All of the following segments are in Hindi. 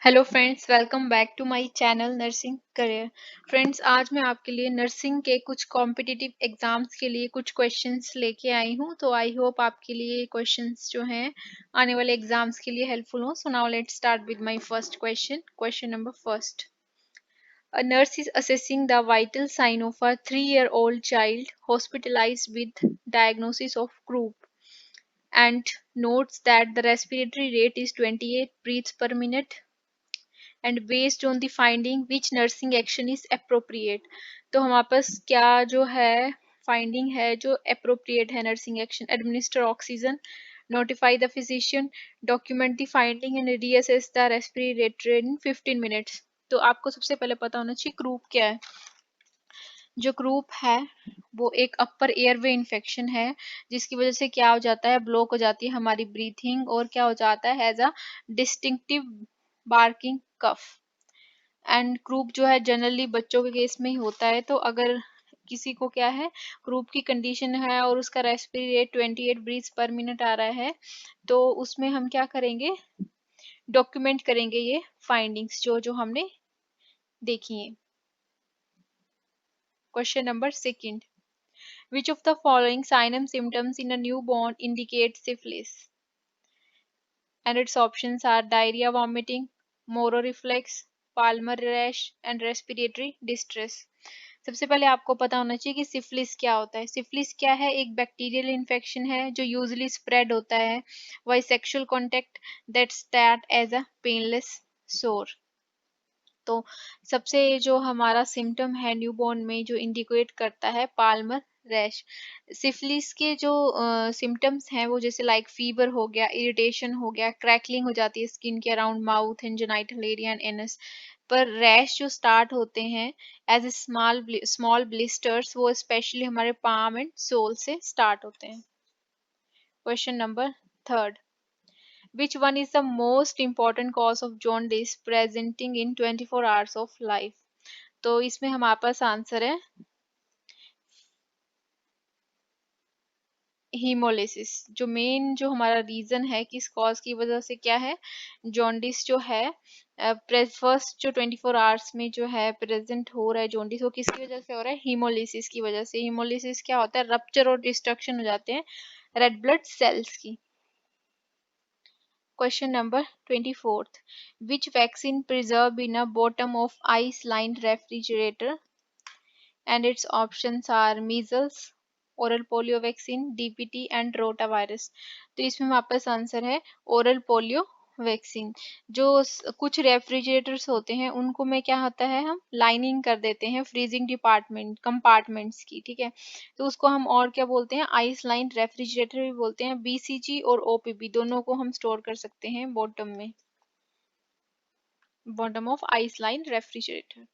Hello friends, welcome back to my channel nursing career. Friends, आज मैं आपके लिए नर्सिंग के कुछ कॉम्पिटिटिव एग्जाम्स के लिए कुछ क्वेश्चंस लेके आई हूँ। तो आई होप आपके लिए क्वेश्चंस जो हैं आने वाले एग्जाम्स के लिए हेल्पफुल हो। So now let's start with my first question. Question number first. A nurse is assessing the vital sign of a 3-year-old child hospitalized with diagnosis of croup and notes that the respiratory rate is 28 breaths per minute and based on the finding which nursing action is appropriate. तो हमारे पास क्या जो है फाइंडिंग है जो अप्रोप्रिएट है nursing action. Administer oxygen, notify the physician, document the finding and reassess the respiratory rate in 15 minutes। तो आपको सबसे पहले पता होना चाहिए क्रूप क्या है। जो क्रूप है वो एक अपर एयरवे इन्फेक्शन है जिसकी वजह से क्या हो जाता है, ब्लॉक हो जाती है हमारी ब्रीथिंग और क्या हो जाता है as a distinctive barking cough. And croup जो है जनरली बच्चों के केस में ही होता है। तो अगर किसी को क्या है क्रूप की कंडीशन है और उसका respiratory rate 28 breaths per minute आ रहा है तो उसमें हम क्या करेंगे, डॉक्यूमेंट करेंगे ये फाइंडिंग्स जो जो हमने देखी है। Question number second. Which of the following sign and symptoms in a newborn indicate syphilis? And its options are diarrhea, vomiting, Moro reflex, palmar rash and respiratory distress। सबसे पहले आपको पता होना चाहिए कि सिफिलिस क्या होता है। सिफिलिस क्या है, एक बैक्टीरियल इन्फेक्शन है जो यूजुअली स्प्रेड होता है by sexual contact that start as a painless sore. तो सबसे जो हमारा सिम्टम है न्यूबॉर्न में जो इंडिकेट करता है पाल्मर रैश। सिफिलिस के जो सिम्टम्स हैं वो जैसे लाइक फीवर हो गया, इरिटेशन हो गया, क्रैकलिंग हो जाती है स्किन के around mouth and genital area and anus. पर रैश जो स्टार्ट होते हैं एज ए स्मॉल ब्लिस्टर्स वो स्पेशली हमारे पाम एंड सोल से स्टार्ट होते हैं। Question number third. Which one is the most important cause of jaundice presenting in 24 hours of life? तो इसमें हमारे पास आंसर है हीमोलिसिस। जो मेन जो हमारा रीजन है किस कॉज की वजह से क्या है जॉन्डिस जो है फर्स्ट जो 24 आवर्स में जो है प्रेजेंट हो रहा है जॉन्डिस वो किसकी वजह से हो रहा है, हीमोलिसिस की वजह से। हीमोलिसिस क्या होता है, रप्चर और डिस्ट्रक्शन हो जाते हैं रेड ब्लड सेल्स की। Question number 24th. Which vaccine preserved in a bottom of ice-lined refrigerator? And its options are measles, oral polio vaccine, DPT and rotavirus। तो इसमें वापस आंसर है ओरल पोलियो वैक्सीन। जो कुछ रेफ्रिजरेटर्स होते हैं उनको में क्या होता है हम लाइनिंग कर देते हैं फ्रीजिंग डिपार्टमेंट कंपार्टमेंट्स की, ठीक है। तो उसको हम और क्या बोलते हैं, आइस लाइन रेफ्रिजरेटर भी बोलते हैं। बीसीजी और ओपीबी दोनों को हम स्टोर कर सकते हैं बॉटम में, bottom of ice line refrigerator.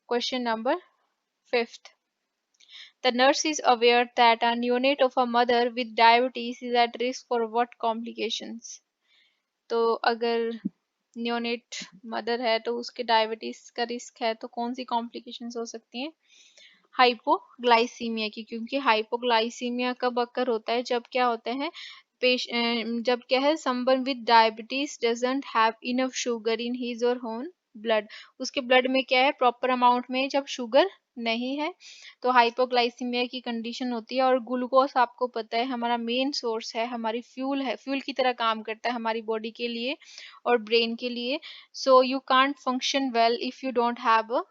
Question number fifth. The nurse is aware that a neonate of a mother with diabetes is at risk for what complications? तो अगर न्योनेट मदर है तो उसके डायबिटीज का रिस्क है तो कौन सी कॉम्प्लिकेशंस हो सकती हैं, हाइपोग्लाइसीमिया की। क्योंकि हाइपोग्लाइसीमिया कब अक्कर होता है, जब क्या होता है जब क्या है someone with diabetes doesn't have enough sugar in his और होन ब्लड। उसके ब्लड में क्या है प्रॉपर अमाउंट में जब शुगर नहीं है तो हाइपोग्लाइसीमिया की कंडीशन होती है। और ग्लूकोज आपको पता है हमारा मेन सोर्स है, हमारी फ्यूल है, फ्यूल की तरह काम करता है हमारी बॉडी के लिए और ब्रेन के लिए। So you can't function well if you don't have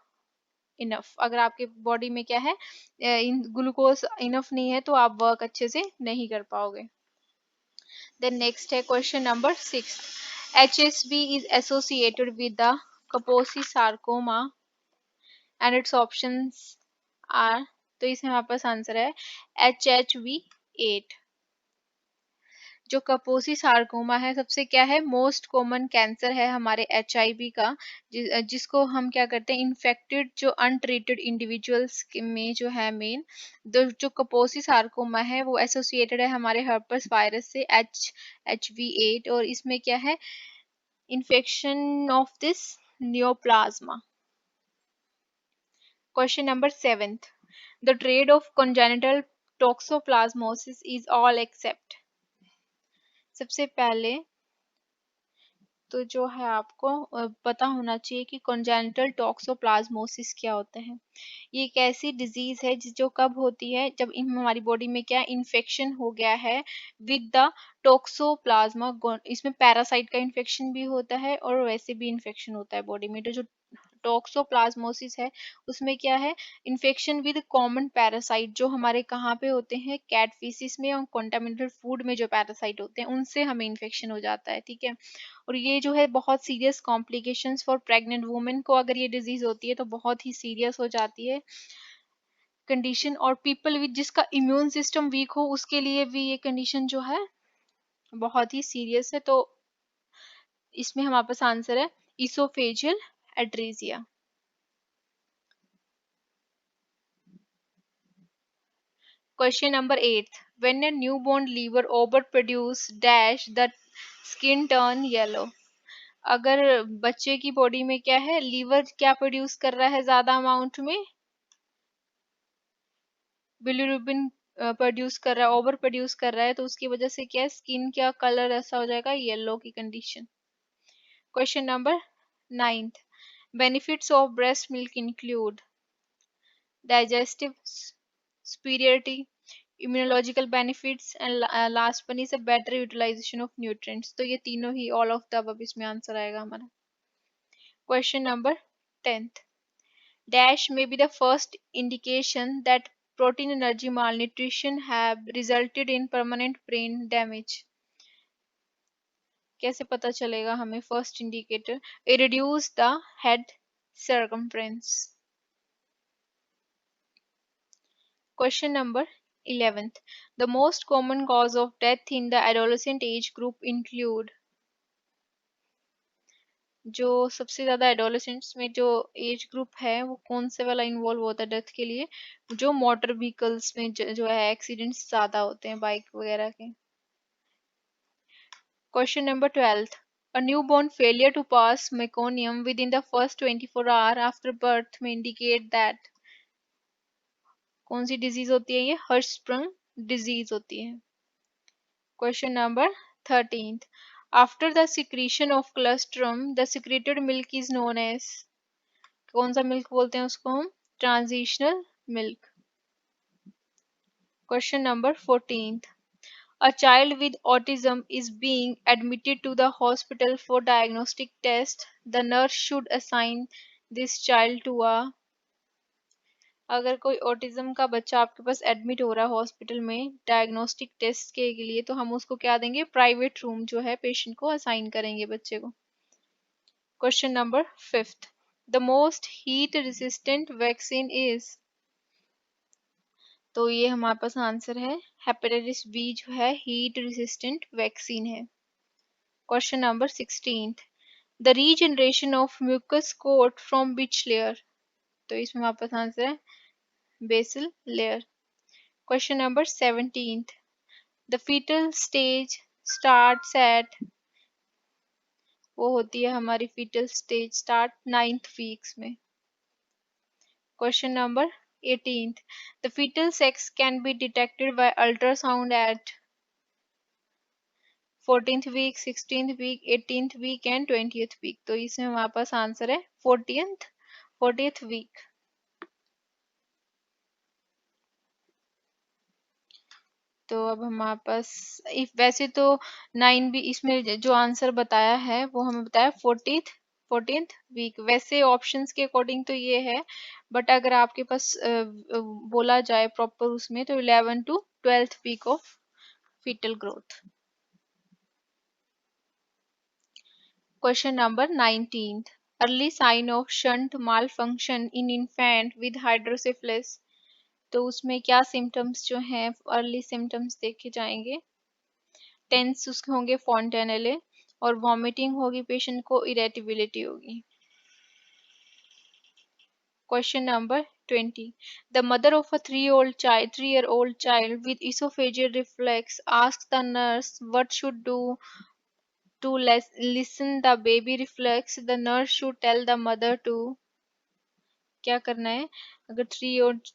enough. अगर आपके बॉडी में क्या है ग्लूकोज इनफ नहीं है तो आप वर्क अच्छे से नहीं कर पाओगे। देन नेक्स्ट है question number 6। HSV is associated with the Kaposi sarcoma and its options are। तो इसमें हमारे पास आंसर है HHV8। जो कपोसी सार्कोमा है सबसे क्या है मोस्ट कॉमन कैंसर है हमारे HIV का, जिसको हम क्या करते हैं इन्फेक्टेड जो अनट्रीटेड इंडिविजुअल्स में जो है मेन जो कपोसी सार्कोमा है वो एसोसिएटेड है हमारे हर्पस वायरस से HHV8। और इसमें क्या है infection of this neoplasma. Question number 7th। The triad of congenital toxoplasmosis is all except। सबसे पहले तो जो है आपको पता होना चाहिए कि कॉन्जेनिटल टॉक्सोप्लाज्मोसिस क्या होता है। ये एक ऐसी डिजीज है जो कब होती है, जब हमारी बॉडी में क्या इन्फेक्शन हो गया है विद द टॉक्सोप्लाज्मा। इसमें पैरासाइट का इन्फेक्शन भी होता है और वैसे भी इन्फेक्शन होता है बॉडी में। तो जो टॉक्सोप्लाज्मोसिस है उसमें क्या है, इन्फेक्शन विद कॉमन पैरासाइट, जो हमारे कहाँ पे होते हैं, कैट फीसिस में और कॉन्टामिनेटेड फूड में जो पैरासाइट होते हैं उनसे हमें इन्फेक्शन हो जाता है, ठीक है। और ये जो है बहुत serious complications for pregnant women को, अगर ये डिजीज होती है तो बहुत ही सीरियस हो जाती है कंडीशन। और पीपल विद जिसका इम्यून सिस्टम वीक हो उसके लिए भी ये कंडीशन जो है बहुत ही सीरियस है। तो इसमें हमारे पास आंसर है oesophageal एड्रेसिया। Question number 8. When a newborn liver overproduce dash the skin turn yellow. अगर बच्चे की बॉडी में क्या है, लीवर क्या प्रोड्यूस कर रहा है ज्यादा अमाउंट में, बिलीरुबिन प्रोड्यूस कर रहा है, ओवर प्रोड्यूस कर रहा है, तो उसकी वजह से क्या है, स्किन क्या कलर ऐसा हो जाएगा, येलो की condition. Question number 9. Benefits of breast milk include digestive superiority, immunological benefits, and last one is a better utilization of nutrients। तो ये तीनों ही all of the above इसमें आंसर आएगा हमारा। Question number 10th. Dash may be the first indication that protein energy malnutrition have resulted in permanent brain damage। कैसे पता चलेगा हमें first indicator, reduce the head circumference। Question number 11th. The most common cause of death in the adolescent age group include, जो सबसे ज्यादा एडोलेसेंट्स में जो एज ग्रुप है वो कौन से वाला इन्वॉल्व होता है डेथ के लिए, जो मोटर व्हीकल्स में जो है एक्सीडेंट्स ज्यादा होते हैं बाइक वगैरह के। Question number 12th. A newborn failure to pass meconium within the first 24 hours after birth may indicate that, कौन सी डिजीज होती है ये, हर्शस्प्रंग डिजीज होती है। Question number 13th. After the secretion of colostrum, the secreted milk is known as, कौन सा मिल्क बोलते हैं उसको हम, transitional milk. Question number 14th. A child with autism is being admitted to the hospital for diagnostic test. The nurse should assign this child to a, अगर कोई ऑटिज्म का बच्चा आपके पास एडमिट हो रहा है हॉस्पिटल में डायग्नोस्टिक टेस्ट के लिए, तो हम उसको क्या देंगे, प्राइवेट रूम जो है पेशेंट को असाइन करेंगे बच्चे को। Question number 5th. The most heat resistant vaccine is, तो ये हमारे पास आंसर है हेपेटाइटिस बी जो है हीट रेसिस्टेंट वैक्सीन है। Question number 16th. The regeneration of mucus coat from which layer, तो इसमें हमारे पास आंसर है basal layer. Question number 17th. The fetal stage starts at, वो होती है हमारी fetal stage start 9th weeks में। Question number 18th. The fetal sex can be detected by ultrasound at 14th week, 16th week, 18th week and 20th week। तो इसमें हमारे पास आंसर है 40th week। तो अब हमारे पास इफ वैसे तो 9 भी इसमें जो आंसर बताया है वो हमें बताया 14th वीक, वैसे ऑप्शंस के अकॉर्डिंग तो ये है, बट अगर आपके पास बोला जाए प्रॉपर उसमें तो 11 to 12th week of fetal growth। Question number 19th. Early sign of shunt malfunction in infant with hydrocephalus, तो उसमें क्या सिम्टम्स जो हैं, अर्ली सिम्टम्स देखे जाएंगे। टेंस उसके होंगे फॉन्टेनेले, और वॉमिटिंग होगी पेशेंट को, इरेटिबिलिटी होगी। Question number 20. The mother of a 3-year-old child with esophageal reflux asks the nurse what should do to listen the baby reflux. The nurse should tell the mother to, क्या करना है, अगर 3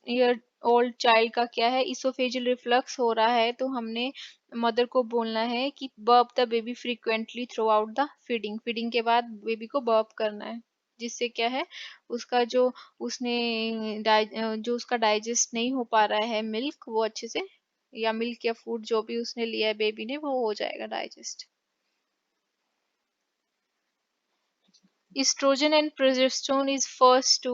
year ओल्ड चाइल्ड का क्या है, इसोफेजियल रिफ्लक्स हो रहा है, तो हमने मदर को बोलना है कि burp the baby frequently through out the feeding, feeding के बाद बेबी को बर्प करना है, जिससे क्या है उसका जो जो उसका डाइजेस्ट नहीं हो पा रहा है मिल्क, वो अच्छे से, या मिल्क या फूड जो भी उसने लिया है बेबी ने, वो हो जाएगा digest. Estrogen and progesterone is first to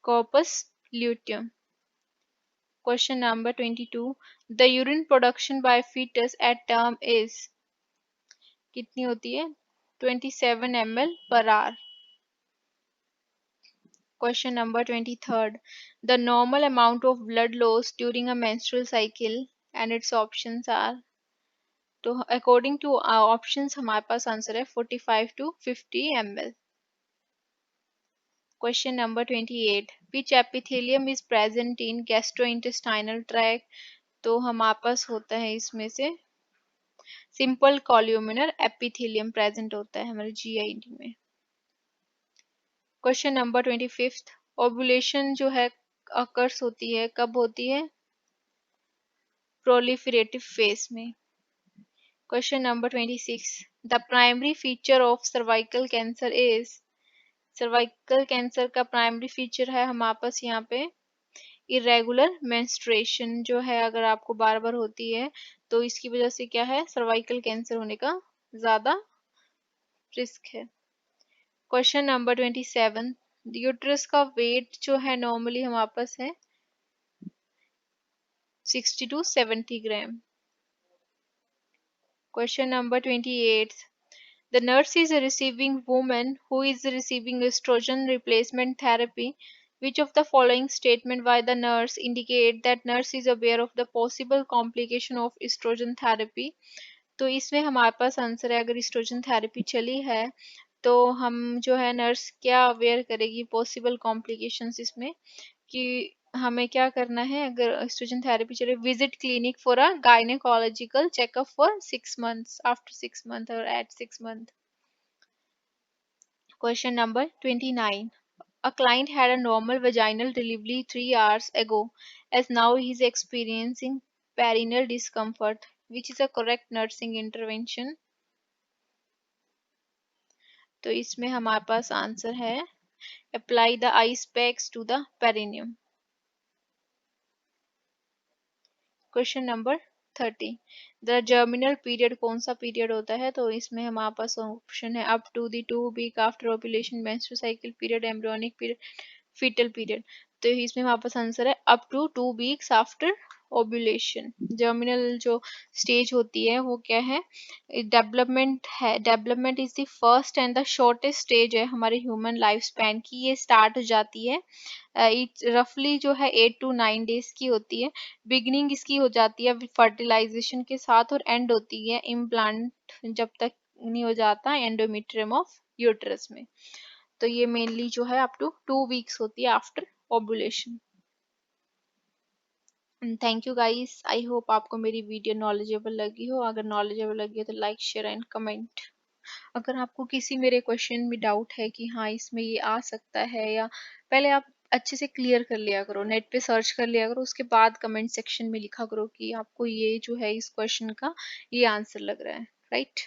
corpus luteum. Question number 22. The urine production by fetus at term is कितनी होती है? 27 ml per hour. Question number 23rd. The normal amount of blood loss during a menstrual cycle, and its options are, तो according to our options हमारे पास आंसर है 45 to 50 ml. Question number 28. Which epithelium is present in gastrointestinal tract? तो हमारे पास होता है इसमें से सिंपल कॉल्यूमिनर एपिथेलियम प्रेजेंट होता है हमारे जीआईडी में। Question number 25. ओव्यूलेशन जो है अकर्स होती है, कब होती है? प्रोलिफरेटिव फेज में। Question number 26. The primary feature of cervical cancer is, cervical cancer का प्राइमरी फीचर है हमारे पास यहाँ पे इरेगुलर मेंस्ट्रुएशन जो है, अगर आपको बार बार होती है तो इसकी वजह से क्या है, सर्वाइकल कैंसर होने का ज्यादा रिस्क है। Question number 27. यूट्रस का वेट जो है नॉर्मली हमारे पास है 60 to 70 gram. Question number 28. The nurse is a receiving woman who is receiving estrogen replacement therapy. Which of the following statement by the nurse indicate that nurse is aware of the possible complication of estrogen therapy? तो इसमें हमारे पास आंसर है, अगर एस्ट्रोजन थेरेपी चली है तो हम जो है नर्स क्या अवेयर करेगी पॉसिबल कॉम्प्लिकेशंस इसमें, कि हमें क्या करना है अगर एस्ट्रोजन थेरेपी चले, visit clinic for a gynaecological checkup for 6 months, after 6 months और eight 6 months। Question number 29. A client had a normal vaginal delivery 3 hours ago, as now he is experiencing perineal discomfort. Which is a correct nursing intervention? तो इसमें हमारे पास आंसर है apply the ice packs to the perineum. Question number 30. The germinal period कौन सा पीरियड होता है? तो इसमें हमारे पास ऑप्शन है up to the 2 week after ovulation, menstrual cycle period, embryonic period, fetal period. तो इसमें हमारे पास आंसर है up to 2 weeks after ovulation. Germinal जो स्टेज होती है वो क्या है, डेवलपमेंट है, development is the first and the shortest stage है हमारे ह्यूमन लाइफ स्पैन की, ये स्टार्ट हो जाती है रफली जो है 8 to 9 days की होती है। बिगनिंग इसकी हो जाती है फर्टिलाइजेशन के साथ, और एंड होती है इम्प्लांट जब तक नहीं हो जाता एंडोमेट्रियम ऑफ यूट्रस में। तो ये मेनली जो है अप टू 2 weeks होती है after ovulation. Thank you guys, I hope आपको मेरी वीडियो नॉलेजेबल लगी हो। अगर नॉलेजेबल लगी हो तो लाइक शेयर एंड कमेंट। अगर आपको किसी मेरे क्वेश्चन में डाउट है कि हाँ इसमें ये आ सकता है, या पहले आप अच्छे से क्लियर कर लिया करो, नेट पे सर्च कर लिया करो, उसके बाद कमेंट सेक्शन में लिखा करो कि आपको ये जो है इस क्वेश्चन का ये आंसर लग रहा है, राइट।